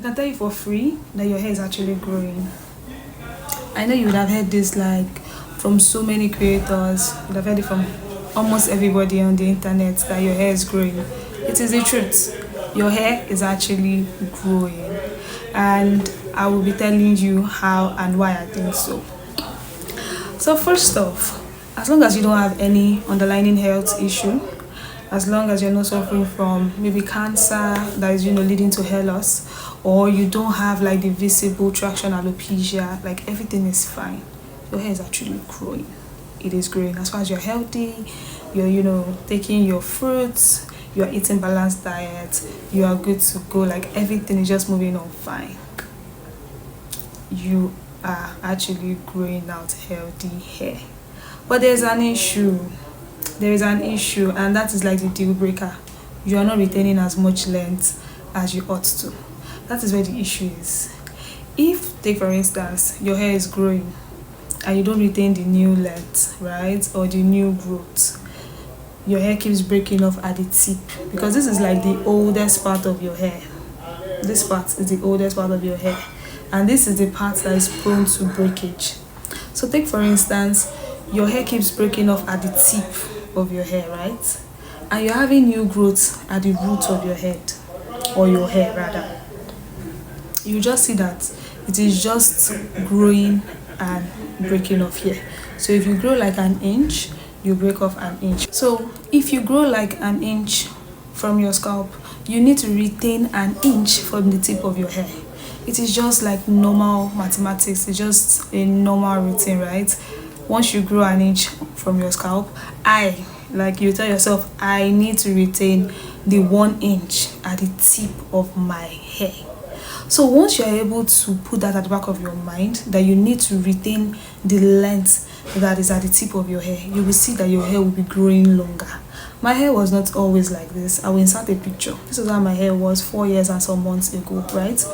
can tell you for free that your hair is actually growing. I know you would have heard this like from so many creators, you would have heard it from almost everybody on the internet that your hair is growing. It is the truth. Your hair is actually growing, and I will be telling you how and why I think so. So first off, as long as you don't have any underlying health issue, as long as you're not suffering from maybe cancer that is leading to hair loss, or you don't have like the visible traction alopecia, like everything is fine. Your hair is actually growing. It is growing. As far as you're healthy, you're taking your fruits, you're eating balanced diet, you are good to go. Like everything is just moving on fine. You are actually growing out healthy hair. But there's an issue. There is an issue, and that is like the deal breaker. You are not retaining as much length as you ought to. That is where the issue is. If, take for instance, your hair is growing and you don't retain the new length, right, or the new growth, your hair keeps breaking off at the tip, because this is like the oldest part of your hair. This part is the oldest part of your hair, and this is the part that is prone to breakage. So take for instance, your hair keeps breaking off at the tip of your hair, right, and you're having new growth at the root of your head, or your hair rather. You just see that it is just growing and breaking off here. So if you grow like an inch, you break off an inch. So if you grow like an inch from your scalp, you need to retain an inch from the tip of your hair. It is just like normal mathematics. It's just a normal routine, right? Once you grow an inch from your scalp, you tell yourself, I need to retain the 1 inch at the tip of my hair. So once you're able to put that at the back of your mind, that you need to retain the length that is at the tip of your hair, you will see that your hair will be growing longer. My hair was not always like this. I will insert a picture. This is how my hair was 4 years and some months ago, right?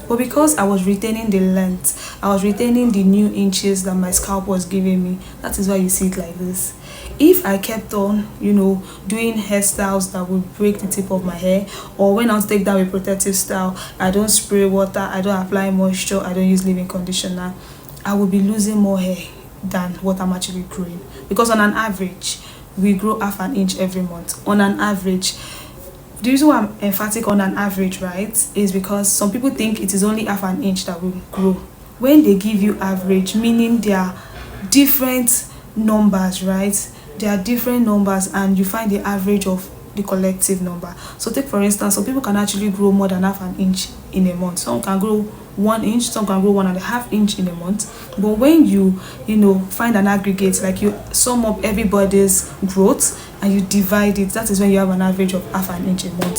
But because I was retaining the length, I was retaining the new inches that my scalp was giving me, that is why you see it like this. If I kept on, doing hairstyles that would break the tip of my hair, or when I take down a protective style, I don't spray water, I don't apply moisture, I don't use leave-in conditioner, I will be losing more hair than what I'm actually growing. Because on an average, we grow half an inch every month. On an average. The reason why I'm emphatic on an average, right, is because some people think it is only half an inch that will grow. When they give you average, meaning there are different numbers, right? There are different numbers, and you find the average of the collective number. So take for instance, some people can actually grow more than half an inch in a month. Some can grow 1 inch, some can grow 1.5 inch in a month. But when you find an aggregate, like you sum up everybody's growth and you divide it, that is when you have an average of half an inch a month.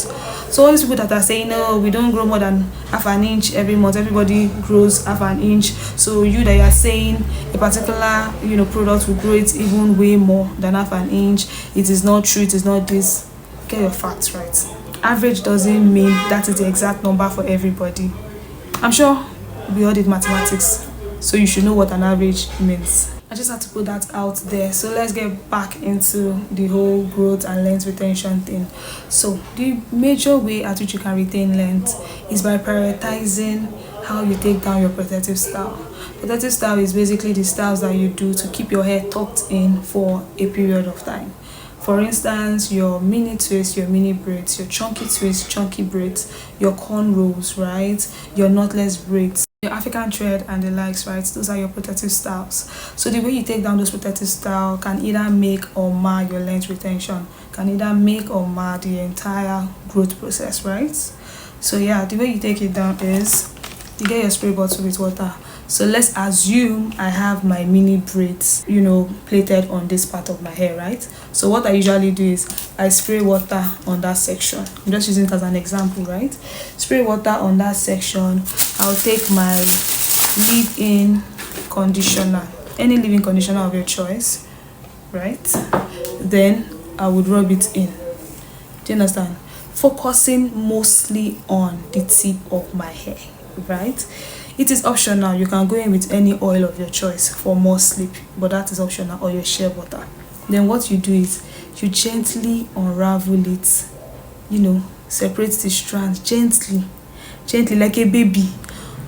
So all these people that are saying, no, we don't grow more than half an inch every month, everybody grows half an inch, so you that you are saying a particular product will grow it even way more than half an inch, it is not true, it is not this. Get your facts right. Average doesn't mean that is the exact number for everybody. I'm sure we all did mathematics, so you should know what an average means. I just had to put that out there. So let's get back into the whole growth and length retention thing. So the major way at which you can retain length is by prioritizing how you take down your protective style. Protective style is basically the styles that you do to keep your hair tucked in for a period of time. For instance, your mini twists, your mini braids, your chunky twists, chunky braids, your cornrows, right? Your knotless braids, your African thread and the likes, right? Those are your protective styles. So the way you take down those protective styles can either make or mar your length retention, can either make or mar the entire growth process, right? So yeah, the way you take it down is you get your spray bottle with water. So let's assume I have my mini braids, plaited on this part of my hair, right? So what I usually do is I spray water on that section. I'm just using it as an example, right? Spray water on that section. I'll take my leave-in conditioner, any leave-in conditioner of your choice, right? Then I would rub it in. Do you understand? Focusing mostly on the tip of my hair, right? It is optional. You can go in with any oil of your choice for more sleep, but that is optional, or your shea butter. Then what you do is you gently unravel it, separate the strands gently. gently like a baby.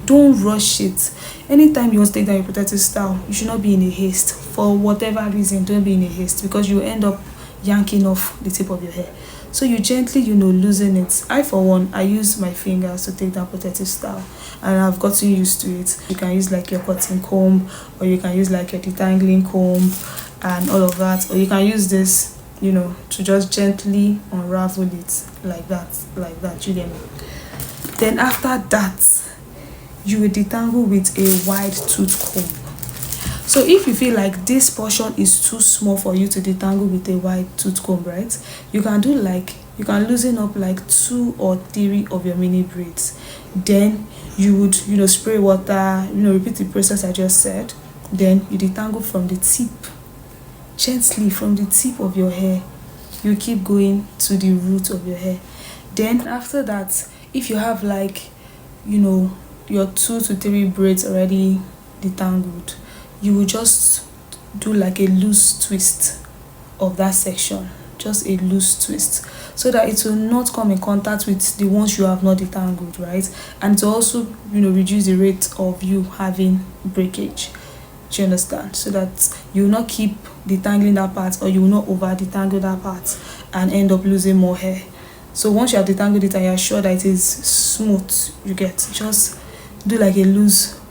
Don't rush it. Anytime you want to take down your protective style, you should not be in a haste. For whatever reason, don't be in a haste, because you end up yanking off the tip of your hair. So you gently, loosen it. I, for one, I use my fingers to take down protective style, and I've gotten used to it. You can use like your cotton comb, or you can use like your detangling comb and all of that, or you can use this, to just gently unravel it like that, you get me? Then after that, you will detangle with a wide tooth comb. So if you feel like this portion is too small for you to detangle with a wide tooth comb, right, you can loosen up like 2 or 3 of your mini braids. Then you would spray water, repeat the process I just said. Then you detangle from the tip, gently from the tip of your hair. You keep going to the root of your hair. Then after that, if you have like your 2 to 3 braids already detangled, you will just do like a loose twist of that section, just a loose twist, so that it will not come in contact with the ones you have not detangled, right? And to also reduce the rate of you having breakage. Do you understand? So that you will not keep detangling that part, or you will not over detangle that part and end up losing more hair. So once you have detangled it and you're sure that it is smooth, just do like a loose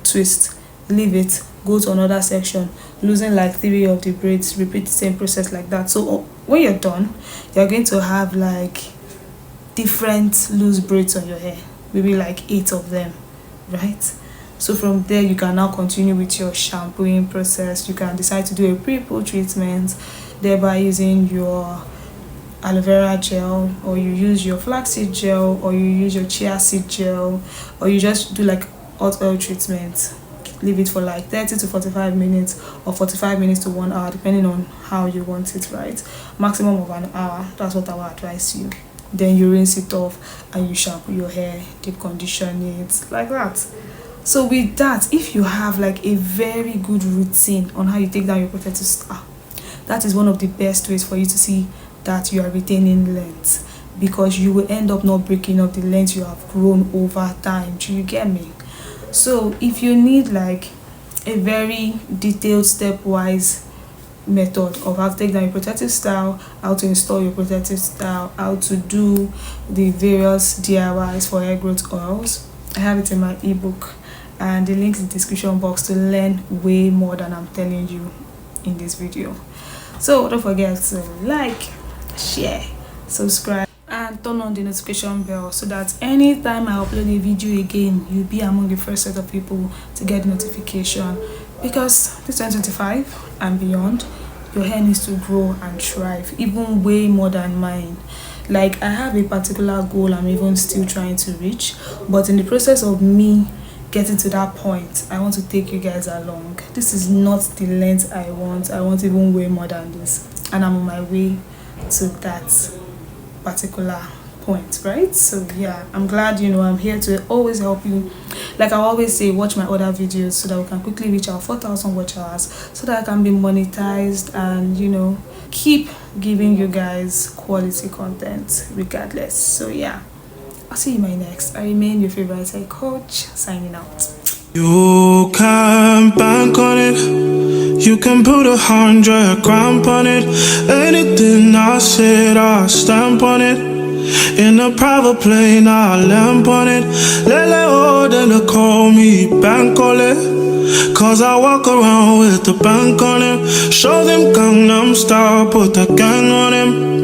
twist, leave it, go to another section, loosen like 3 of the braids, repeat the same process like that. So when you're done, you're going to have like different loose braids on your hair, maybe like 8 of them, right? So from there, you can now continue with your shampooing process. You can decide to do a pre-poo treatment, thereby using your aloe vera gel, or you use your flaxseed gel, or you use your chia seed gel, or you just do like hot oil treatment. Leave it for like 30 to 45 minutes, or 45 minutes to 1 hour, depending on how you want it, right? Maximum of an hour, that's what I would advise you. Then you rinse it off and you shampoo your hair, deep condition it, like that. So with that, if you have like a very good routine on how you take down your protective style, that is one of the best ways for you to see that you are retaining length, because you will end up not breaking up the length you have grown over time. Do you get me? So if you need like a very detailed stepwise method of how to take down your protective style, how to install your protective style, how to do the various DIYs for hair growth oils, I have it in my ebook, and the link in the description box to learn way more than I'm telling you in this video. So don't forget to like, share, subscribe, and turn on the notification bell, so that anytime I upload a video again, you'll be among the first set of people to get the notification. Because this 2025 and beyond, your hair needs to grow and thrive, even way more than mine. Like, I have a particular goal I'm even still trying to reach, but in the process of me getting to that point, I want to take you guys along. This is not the length I want even way more than this, and I'm on my way to that particular point, right? So yeah, I'm glad I'm here to always help you. Like I always say, watch my other videos so that we can quickly reach our 4,000 watch hours, so that I can be monetized and keep giving you guys quality content regardless. So yeah, I'll see you in my next. I remain your favorite hair coach, signing out. You can bank on it, you can put 100 grand on it. Anything I said, I stamp on it. In a private plane, I lamp on it. Then they call me bank on it, cause I walk around with the bank on it. Show them Gangnam Style, put the gang on him.